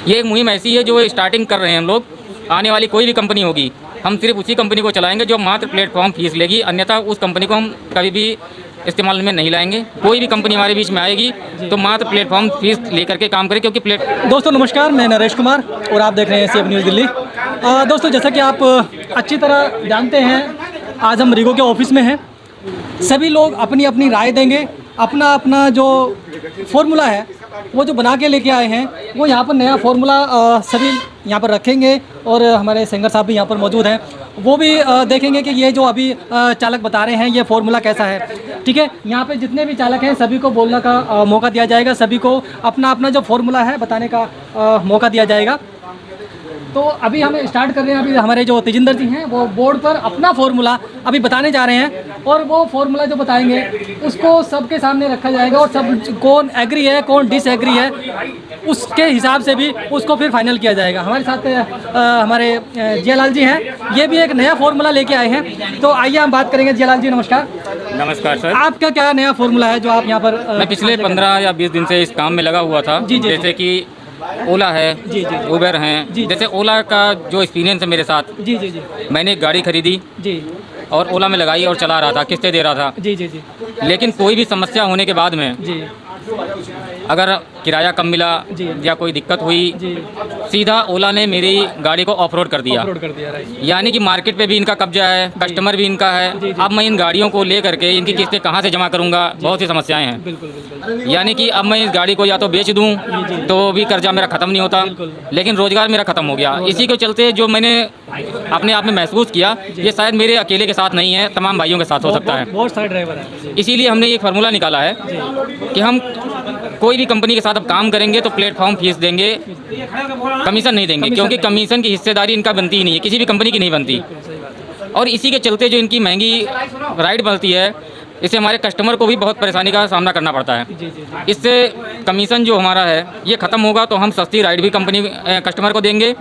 ये एक मुहिम ऐसी है जो स्टार्टिंग कर रहे हैं हम लोग। आने वाली कोई भी कंपनी होगी, हम सिर्फ उसी कंपनी को चलाएंगे जो मात्र प्लेटफॉर्म फीस लेगी, अन्यथा उस कंपनी को हम कभी भी इस्तेमाल में नहीं लाएंगे। कोई भी कंपनी हमारे बीच में आएगी तो मात्र प्लेटफॉर्म फीस लेकर के काम करें, क्योंकि दोस्तों नमस्कार, मैं नरेश कुमार और आप देख रहे हैं सेव न्यूज़ दिल्ली। दोस्तों जैसा कि आप अच्छी तरह जानते हैं, आज हम रीगो के ऑफिस में हैं। सभी लोग अपनी अपनी राय देंगे, अपना अपना जो फॉर्मूला है वो जो बना के लेके आए हैं वो यहाँ पर नया फार्मूला सभी यहाँ पर रखेंगे। और हमारे सिंगर साहब भी यहाँ पर मौजूद हैं, वो भी देखेंगे कि ये जो अभी चालक बता रहे हैं ये फार्मूला कैसा है। ठीक है, यहाँ पे जितने भी चालक हैं सभी को बोलने का मौका दिया जाएगा, सभी को अपना अपना जो फार्मूला है बताने का मौका दिया जाएगा। तो अभी हम स्टार्ट कर रहे हैं। अभी हमारे जो तेजिंदर जी हैं वो बोर्ड पर अपना फार्मूला अभी बताने जा रहे हैं, और वो फार्मूला जो बताएंगे उसको सबके सामने रखा जाएगा, और सब कौन एग्री है कौन डिसएग्री है उसके हिसाब से भी उसको फिर फाइनल किया जाएगा। हमारे साथ हमारे जियालाल जी हैं, ये भी एक नया फार्मूला लेके आए हैं। तो आइए हम बात करेंगे। जियालाल जी नमस्कार। नमस्कार सर। आपका क्या नया फार्मूला है जो आप यहाँ पर? मैं पिछले 15 या 20 दिन से इस काम में लगा हुआ था। जैसे कि ओला है, उबर हैं। जैसे ओला का जो एक्सपीरियंस है मेरे साथ, मैंने एक गाड़ी खरीदी और ओला में लगाई और चला रहा था, किस्तें दे रहा था। लेकिन कोई भी समस्या होने के बाद में अगर किराया कम मिला या कोई दिक्कत हुई, सीधा ओला ने मेरी गाड़ी को ऑफ रोड कर दिया। यानी कि मार्केट पे भी इनका कब्जा है, कस्टमर भी इनका है। अब मैं इन गाड़ियों को ले करके इनकी किस्तें कहाँ से जमा करूँगा, बहुत सी समस्याएं हैं। यानी कि अब मैं इस गाड़ी को या तो बेच दूँ तो भी कर्जा मेरा ख़त्म नहीं होता, लेकिन रोज़गार मेरा ख़त्म हो गया। इसी के चलते जो मैंने अपने आप में महसूस किया, ये शायद मेरे अकेले के साथ नहीं है, तमाम भाइयों के साथ हो सकता है। बहुत सारे ड्राइवर हैं, इसीलिए हमने ये फार्मूला निकाला है कि हम कोई भी कंपनी के साथ अब काम करेंगे तो प्लेटफॉर्म फीस देंगे, कमीशन नहीं देंगे, क्योंकि कमीशन की हिस्सेदारी इनका बनती ही नहीं है, किसी भी कंपनी की नहीं बनती। और इसी के चलते जो इनकी महंगी राइड बनती है, इससे हमारे कस्टमर को भी बहुत परेशानी का सामना करना पड़ता है। इससे कमीशन जो हमारा है ये ख़त्म होगा तो हम सस्ती राइड भी कंपनी कस्टमर को देंगे,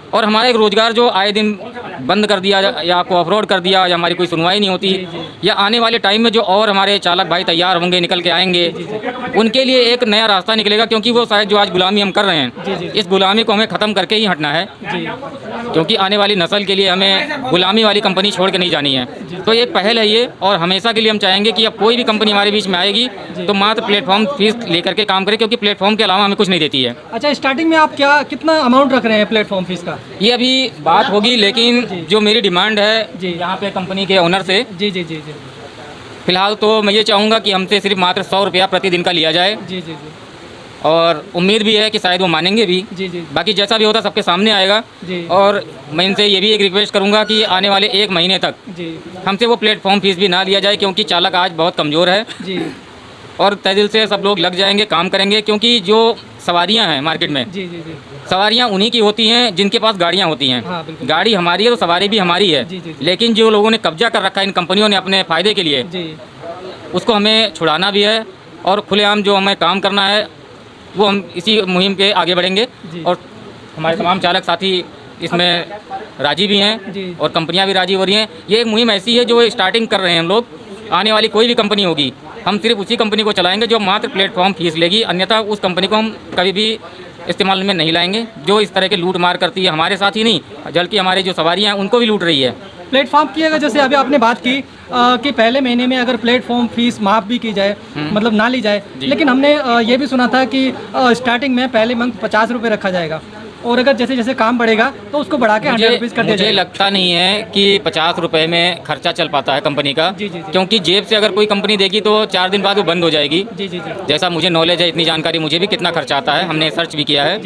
और हमारा एक रोज़गार जो आए दिन बंद कर दिया या आपको ऑफ रोड कर दिया या हमारी कोई सुनवाई नहीं होती, या आने वाले टाइम में जो और हमारे चालक भाई तैयार होंगे, निकल के आएंगे, उनके लिए एक नया रास्ता निकलेगा। क्योंकि वो शायद जो आज गुलामी हम कर रहे हैं, इस गुलामी को हमें ख़त्म करके ही हटना है, क्योंकि आने वाली नस्ल के लिए हमें गुलामी वाली कंपनी छोड़ के नहीं जानी है। तो ये पहल है ये, और हमेशा के लिए हम चाहेंगे कि अब कोई भी कंपनी हमारे बीच में आएगी तो मात्र प्लेटफॉर्म फीस लेकर के काम करे, क्योंकि प्लेटफॉर्म के अलावा हमें कुछ नहीं देती है। अच्छा, स्टार्टिंग में आप कितना अमाउंट रख रहे हैं प्लेटफॉर्म फीस का? ये अभी बात होगी, लेकिन जो मेरी डिमांड है यहाँ पे कंपनी के ओनर से, फिलहाल तो मैं ये चाहूँगा कि हमसे सिर्फ मात्र 100 रुपया प्रतिदिन का लिया जाए। और उम्मीद भी है कि शायद वो मानेंगे भी। बाकी जैसा भी होता सबके सामने आएगा। और मैं इनसे ये भी एक रिक्वेस्ट करूँगा कि आने वाले 1 महीने तक हमसे वो प्लेटफॉर्म फीस भी ना लिया जाए, क्योंकि चालक आज बहुत कमज़ोर है और तय दिल से सब लोग लग जाएंगे, काम करेंगे। क्योंकि जो सवारियां हैं मार्केट में, सवारियां उन्हीं की होती हैं जिनके पास गाड़ियां होती हैं। गाड़ी हमारी है तो सवारी भी हमारी है। लेकिन जो लोगों ने कब्जा कर रखा है इन कंपनियों ने अपने फ़ायदे के लिए, उसको हमें छुड़ाना भी है, और खुलेआम जो हमें काम करना है वो हम इसी मुहिम के आगे बढ़ेंगे। और हमारे तमाम चालक साथी इसमें राजी भी हैं और कंपनियाँ भी राजी हो रही हैं। ये एक मुहिम ऐसी है जो स्टार्टिंग कर रहे हैं हम लोग। आने वाली कोई भी कंपनी होगी, हम सिर्फ उसी कंपनी को चलाएंगे जो मात्र प्लेटफॉर्म फीस लेगी, अन्यथा उस कंपनी को हम कभी भी इस्तेमाल में नहीं लाएंगे, जो इस तरह के लूट मार करती है। हमारे साथ ही नहीं, बल्कि हमारे जो सवारियाँ हैं उनको भी लूट रही है। प्लेटफॉर्म की अगर जैसे अभी आपने बात की कि पहले महीने में अगर प्लेटफॉर्म फीस माफ़ भी की जाए, मतलब ना ली जाए, लेकिन हमने ये भी सुना था कि स्टार्टिंग में पहले मंथ 50 रुपये रखा जाएगा, और अगर जैसे जैसे काम बढ़ेगा तो उसको बढ़ा के 100 रुपीज़ कर दिया जाएगा। मुझे लगता नहीं है कि 50 रुपये में खर्चा चल पाता है कंपनी का। क्योंकि जेब से अगर कोई कंपनी देगी तो 4 दिन बाद वो बंद हो जाएगी। जैसा मुझे नॉलेज है, इतनी जानकारी मुझे भी कितना खर्चा आता है, हमने सर्च भी किया है।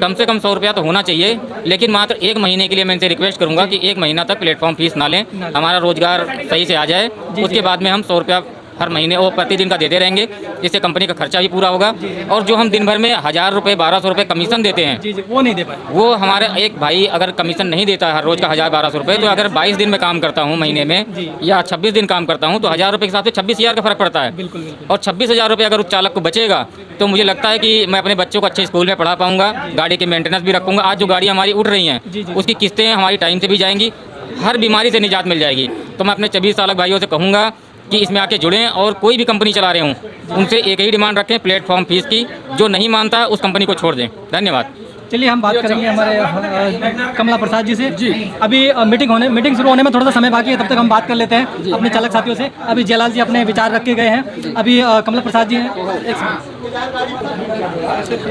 कम से कम 100 रुपया तो होना चाहिए। लेकिन मात्र 1 महीने के लिए मैं इनसे रिक्वेस्ट करूँगा कि 1 महीना तक प्लेटफॉर्म फीस ना लें, हमारा रोज़गार सही से आ जाए। उसके बाद में हम 100 रुपया हर महीने वो प्रतिदिन का देते रहेंगे, जिससे कंपनी का खर्चा भी पूरा होगा। और जो हम दिन भर में 1000 रुपये 1200 रुपये कमीशन देते हैं, वो नहीं दे पाए। वो हमारे एक भाई अगर कमीशन नहीं देता है हर रोज़ का 1000-1200 रुपये, तो अगर 22 दिन में काम करता हूँ महीने में या 26 दिन काम करता हूँ, तो 1000 रुपये के हिसाब से 26,000 का फ़र्क पड़ता है। और 26,000 रुपये अगर उस चालक को बचेगा तो मुझे लगता है कि मैं अपने बच्चों को अच्छे स्कूल में पढ़ा पाऊँगा, गाड़ी की मेंटेनेंस भी रखूँगा। आज जो गाड़ियाँ हमारी उठ रही हैं उसकी किस्तें हमारी टाइम से भी जाएंगी, हर बीमारी से निजात मिल जाएगी। तो मैं अपने सभी चालक भाइयों से कहूँगा कि इसमें आके जुड़ें, और कोई भी कंपनी चला रहे हूँ उनसे एक ही डिमांड रखें, प्लेटफॉर्म फीस की। जो नहीं मानता उस कंपनी को छोड़ दें। धन्यवाद। चलिए हम बात करेंगे हमारे कमला प्रसाद जी से। जी अभी मीटिंग शुरू होने में थोड़ा सा समय बाकी है, तब तक हम बात कर लेते हैं अपने चालक साथियों से। अभी जयलाल जी अपने विचार रख के गए हैं, अभी कमला प्रसाद जी हैं,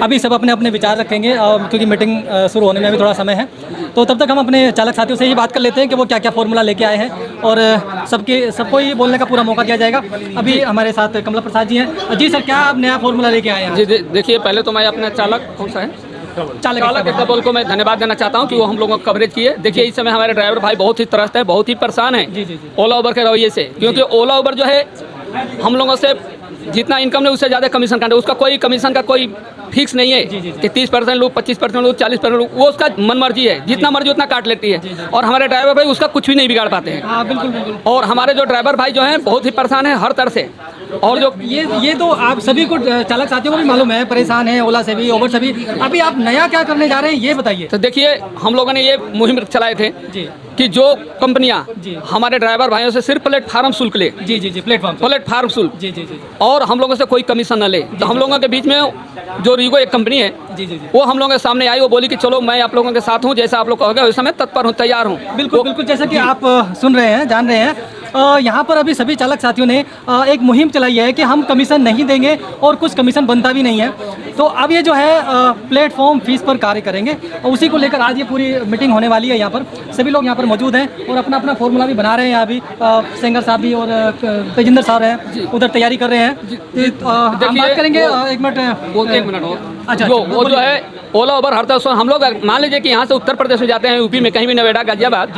अभी सब अपने अपने विचार रखेंगे क्योंकि मीटिंग शुरू होने में भी थोड़ा समय है। तो तब तक हम अपने चालक साथियों से ही बात कर लेते हैं कि वो क्या क्या फॉर्मूला लेके आए हैं, और सबको ही बोलने का पूरा मौका दिया जाएगा। अभी हमारे साथ कमला प्रसाद जी हैं। जी सर, क्या आप नया फॉर्मूला लेके आए हैं? जी देखिए, पहले तो मैं अपना चालक कौन सा है चालक एक्टाबल को मैं धन्यवाद देना चाहता हूँ कि वो हम लोगों को कवरेज किए। देखिए इस समय हमारे ड्राइवर भाई बहुत ही त्रस्त है, बहुत ही परेशान है ओला उबर के रवैये से, क्योंकि ओला उबर जो है हम लोगों से जितना इनकम है उससे ज़्यादा कमीशन काटे, उसका कोई कमीशन का कोई फिक्स नहीं है कि 30% लोग, 25% लोग, 40% लोग, वो उसका मन मर्जी है, जितना मर्जी उतना काट लेती है। और हमारे ड्राइवर भाई उसका कुछ भी नहीं बिगाड़ पाते हैं। बिल्कुल। और हमारे जो ड्राइवर भाई जो हैं बहुत ही परेशान है हर तरह से। और जो ये तो आप सभी को, चालक साथियों को भी मालूम है, परेशान है ओला से भी, उबर से भी। अभी आप नया क्या करने जा रहे हैं ये बताइए। तो देखिए हम लोगों ने ये मुहिम चलाए थे कि जो कंपनियां हमारे ड्राइवर भाइयों से सिर्फ प्लेटफार्म शुल्क ले, प्लेटफार्म शुल्क, और हम लोगों से कोई कमीशन न ले। तो हम लोगों के बीच में जो रीगो एक कंपनी है वो हम लोगों के सामने आई, वो बोली कि चलो मैं आप लोगों के साथ हूँ, जैसा आप लोग कहोगे वैसा मैं तत्पर हूँ, तैयार हूँ। बिल्कुल जैसा कि आप सुन रहे हैं, जान रहे हैं, यहाँ पर अभी सभी चालक साथियों ने एक मुहिम चलाई है कि हम कमीशन नहीं देंगे और कुछ कमीशन बनता भी नहीं है। तो अब ये जो है प्लेटफॉर्म फीस पर कार्य करेंगे, और उसी को लेकर आज ये पूरी मीटिंग होने वाली है। यहाँ पर सभी लोग यहाँ पर मौजूद हैं और अपना अपना फॉर्मूला भी बना रहे हैं। अभी सेंगर साहब भी और तेजिंदर साहब हैं, उधर तैयारी कर रहे हैं। हम बात करेंगे, एक मिनट और। अच्छा, वो जो है ओला उबर हर तरह हम लोग मान लीजिए कि यहाँ से उत्तर प्रदेश में जाते हैं, यूपी में कहीं भी, नोएडा, गाजियाबाद,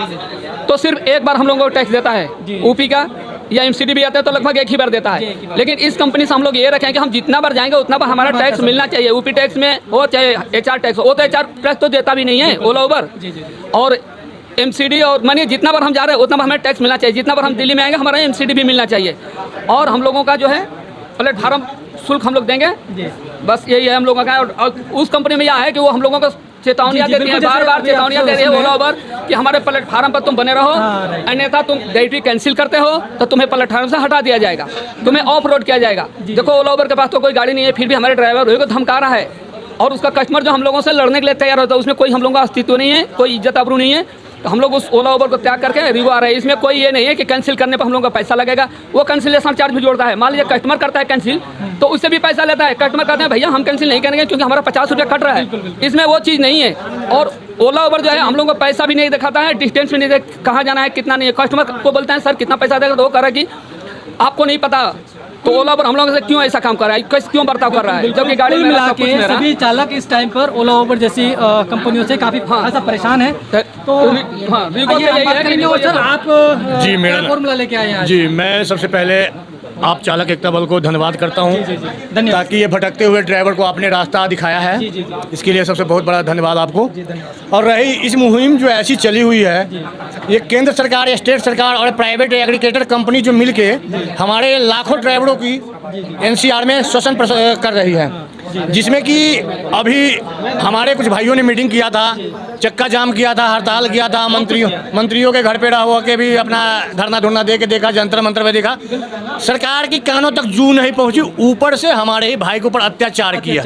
तो सिर्फ एक बार हम लोगों को टैक्स देता है यूपी का, या एमसीडी भी आता है तो लगभग एक ही बार देता है। लेकिन इस कंपनी से हम लोग ये रखें कि हम जितना बार जाएंगे उतना बार हमारा टैक्स मिलना चाहिए। यूपी टैक्स में हो चाहे HR टैक्स हो, तो HR टैक्स तो देता भी नहीं है ओला उबर। और एमसीडी और मानिए जितना बार हम जा रहे हैं उतना बार हमें टैक्स मिलना चाहिए। जितना बार हम दिल्ली में आएंगे हमारा एमसीडी भी मिलना चाहिए। और हम लोगों का जो है प्लेटफार्म शुल्क हम लोग देंगे, बस यही है हम लोगों का। और उस कंपनी में यह है कि वो हम लोगों को चेतावनियां देती है, बार चेतावनियां दे रही है ओला उबर कि हमारे प्लेटफार्म पर तुम बने रहो, अन्यथा तुम गाड़ी कैंसिल करते हो तो तुम्हें प्लेटफार्म से हटा दिया जाएगा, तुम्हें ऑफ रोड किया जाएगा। देखो ओला उबर के पास तो कोई गाड़ी नहीं है, फिर भी हमारे ड्राइवर को धमका रहा है, और उसका कस्टमर जो हम लोगों से लड़ने के लिए तैयार होता है उसमें कोई हम लोगों का अस्तित्व नहीं है, कोई इज्जत आबरू नहीं है। तो हम लोग उस ओला उबर को त्याग करके रीगो आ रहे हैं। इसमें कोई ये नहीं है कि कैंसिल करने पर हम लोगों का पैसा लगेगा, वो कैंसिलेशन चार्ज भी जोड़ता है। मान लीजिए कस्टमर करता है कैंसिल तो उससे भी पैसा लेता है। कस्टमर कहते हैं भैया हम कैंसिल नहीं करेंगे क्योंकि हमारा 50 रुपये कट रहा है, इसमें वो चीज़ नहीं है। और ओला उबर जो है हम लोगों को पैसा भी नहीं दिखाता है, डिस्टेंस भी नहीं देख कहाँ जाना है कितना नहीं है। कस्टमर को बोलते हैं सर कितना पैसा देगा, तो वो कह रहा है कि आपको नहीं पता। तो ओला उबर हम लोगों से क्यों ऐसा काम कर रहा है, क्यों बर्ताव कर रहा है, जबकि गाड़ी में मिला के सभी चालक इस टाइम पर ओला उबर जैसी कंपनियों से काफी ऐसा परेशान है। तो सर आप जी मेरा फॉर्मूला लेके आए हैं। जी मैं सबसे पहले आप चालक एकता बल को धन्यवाद करता हूँ, ताकि ये भटकते हुए ड्राइवर को आपने रास्ता दिखाया है, इसके लिए सबसे बहुत बड़ा धन्यवाद आपको। और रही इस मुहिम जो ऐसी चली हुई है, ये केंद्र सरकार, स्टेट सरकार और प्राइवेट एग्रीगेटर कंपनी जो मिलके हमारे लाखों ड्राइवरों की NCR में शोषण कर रही है, जिसमें कि अभी हमारे कुछ भाइयों ने मीटिंग किया था, चक्का जाम किया था, हड़ताल किया था, मंत्रियों के घर पे रह हुआ के भी अपना धरना धुरना दे के देखा, जंतर मंतर में देखा, सरकार की कानों तक जू नहीं पहुंची, ऊपर से हमारे ही भाई के ऊपर अत्याचार किया।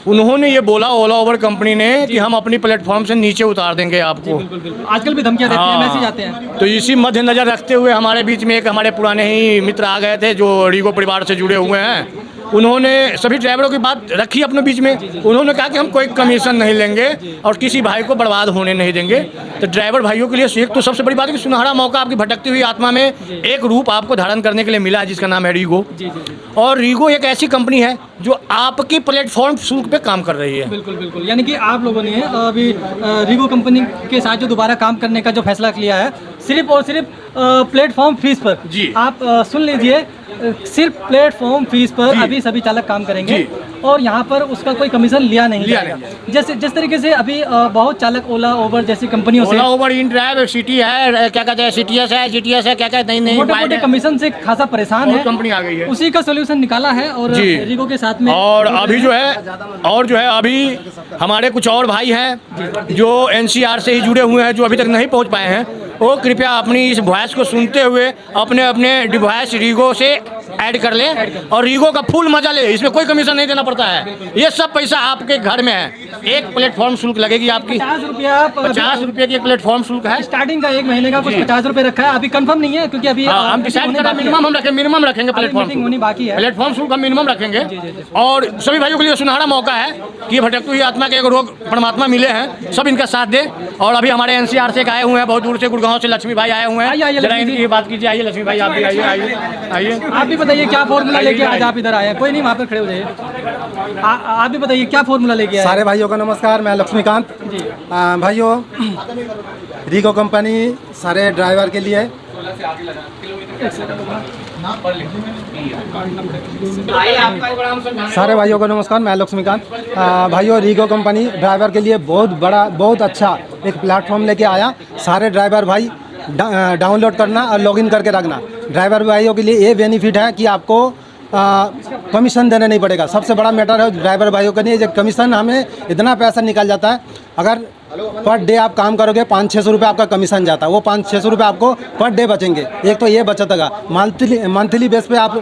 उन्होंने ये बोला ओला उबर कंपनी ने कि हम अपनी प्लेटफॉर्म से नीचे उतार देंगे आपको। आजकल भी धमकियां देते हैं, मैसेज आते हैं। तो इसी मद्देनजर रखते हुए हमारे बीच में एक हमारे पुराने ही मित्र आ गए थे जो रीगो परिवार से जुड़े हुए हैं। उन्होंने सभी ड्राइवरों की बात रखी अपने बीच में। उन्होंने कहा कि हम कोई कमीशन नहीं लेंगे और किसी भाई को बर्बाद होने नहीं देंगे। तो ड्राइवर भाइयों के लिए एक तो सबसे बड़ी बात है कि सुनहरा मौका आपकी भटकती हुई आत्मा में एक रूप आपको धारण करने के लिए मिला है, जिसका नाम है रीगो। और रीगो एक ऐसी कंपनी है जो आपकी प्लेटफॉर्म शुल्क पे काम कर रही है। बिल्कुल, यानी कि आप लोगों ने अभी रीगो कंपनी के साथ जो दोबारा काम करने का जो फैसला लिया है, सिर्फ और सिर्फ प्लेटफॉर्म फीस पर। जी आप सुन लीजिए, सिर्फ प्लेटफॉर्म फीस पर अभी सभी चालक काम करेंगे और यहाँ पर उसका कोई कमीशन लिया नहीं जाएगा। जैसे जिस तरीके से अभी बहुत चालक ओला उबर जैसी कंपनियों से, ओला उबर इन ड्राइव सिटी है, क्या कहते हैं CTS है, GTS है, क्या कहते हैं, मोटे कमीशन से खासा परेशान है, कंपनी आ गई है, उसी का सोल्यूशन निकाला है और रीगो के साथ में। और अभी जो है अभी हमारे कुछ और भाई हैं जो NCR से ही जुड़े हुए हैं, जो अभी तक नहीं पहुंच पाए हैं, वो कृपया अपनी इस वॉइस को सुनते हुए अपने अपने डिवाइस रीगो से ऐड कर ले और रीगो का फुल मजा ले, इसमें कोई कमीशन नहीं देना पड़ता है, ये सब पैसा आपके घर में है। एक प्लेटफॉर्म शुल्क लगेगी आपकी 50 रुपया, 50 रुपये की एक प्लेटफॉर्म शुल्क है। स्टार्टिंग का 1 महीने का कुछ 50 रुपये रखा है, अभी कंफर्म नहीं है क्योंकि अभी हम डिसाइड करें, मिनिमम रखेंगे प्लेटफॉर्म होनी बाकी है। प्लेटफॉर्म शुल्क हम मिनिमम रखेंगे। और सभी भाइयों के लिए सुनहरा मौका है कि भटकती हुई आत्मा के एक रोग परमात्मा मिले हैं, सब इनका साथ दे। और अभी हमारे NCR से आए हुए हैं, बहुत दूर से गुड़गांव से लक्ष्मी भाई आए हुए हैं, जरा इनकी बात कीजिए। आइए लक्ष्मी भाई, आप भी आइए, आइए आप भी बताइए क्या फॉर्मूला लेके आज आप इधर आए हैं? कोई नहीं, वहाँ पर खड़े हो जाइए। आप भी बताइए क्या फॉर्मूला लेके आए? सारे भाइयों का नमस्कार, मैं लक्ष्मीकांत। भाइयों, रीगो कंपनी सारे ड्राइवर के लिए सारे भाइयों को नमस्कार, मैं लक्ष्मीकांत। भाइयों, रीगो कंपनी ड्राइवर के लिए बहुत अच्छा एक प्लेटफॉर्म लेके आया। सारे ड्राइवर भाई डाउनलोड करना और लॉगिन करके रखना। ड्राइवर भाइयों के लिए ये बेनिफिट है कि आपको कमीशन देना नहीं पड़ेगा। सबसे बड़ा मैटर है ड्राइवर भाइयों के लिए, कमीशन हमें इतना पैसा निकल जाता है। अगर पर डे आप काम करोगे 500-600 रुपये आपका कमीशन जाता है, वो 500-600 रुपये आपको पर डे बचेंगे। एक तो ये बचत होगा, मंथली बेस पे आप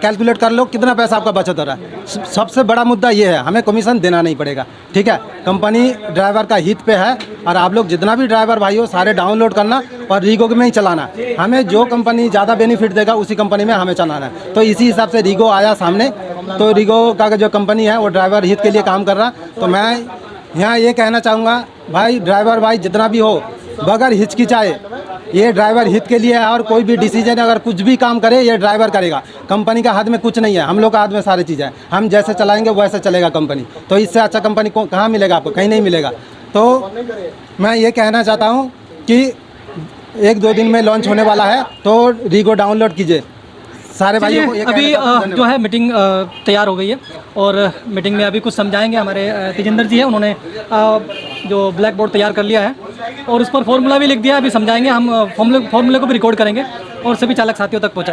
कैलकुलेट कर लो कितना पैसा आपका बचत हो रहा है। सबसे बड़ा मुद्दा ये है, हमें कमीशन देना नहीं पड़ेगा। ठीक है, कंपनी ड्राइवर का हित पे है और आप लोग जितना भी ड्राइवर भाई हो सारे डाउनलोड करना और रीगो में ही चलाना। हमें जो कंपनी ज़्यादा बेनिफिट देगा उसी कंपनी में हमें चलाना है। तो इसी हिसाब से रीगो आया सामने। तो रीगो का जो कंपनी है वो ड्राइवर हित के लिए काम कर रहा। तो मैं यहाँ ये कहना चाहूँगा भाई, ड्राइवर भाई जितना भी हो बगैर हिचकिचाए, ये ड्राइवर हित के लिए है। और कोई भी डिसीजन अगर कुछ भी काम करे ये ड्राइवर करेगा। कंपनी का हाथ में कुछ नहीं है, हम लोग का हाथ में सारी चीज़ें हैं। हम जैसे चलाएंगे वैसे चलेगा कंपनी। तो इससे अच्छा कंपनी को कहाँ मिलेगा आपको? कहीं नहीं मिलेगा। तो मैं ये कहना चाहता हूँ कि 1-2 दिन में लॉन्च होने वाला है, तो रीगो डाउनलोड कीजिए सारे भाइयों को। अभी जो है मीटिंग तैयार हो गई है और मीटिंग में अभी कुछ समझाएंगे हमारे तेजेंद्र जी है, उन्होंने जो ब्लैक बोर्ड तैयार कर लिया है और उस पर फॉर्मूला भी लिख दिया है। अभी समझाएंगे, हम फॉर्मूले को भी रिकॉर्ड करेंगे और सभी चालक साथियों तक पहुँचाएंगे।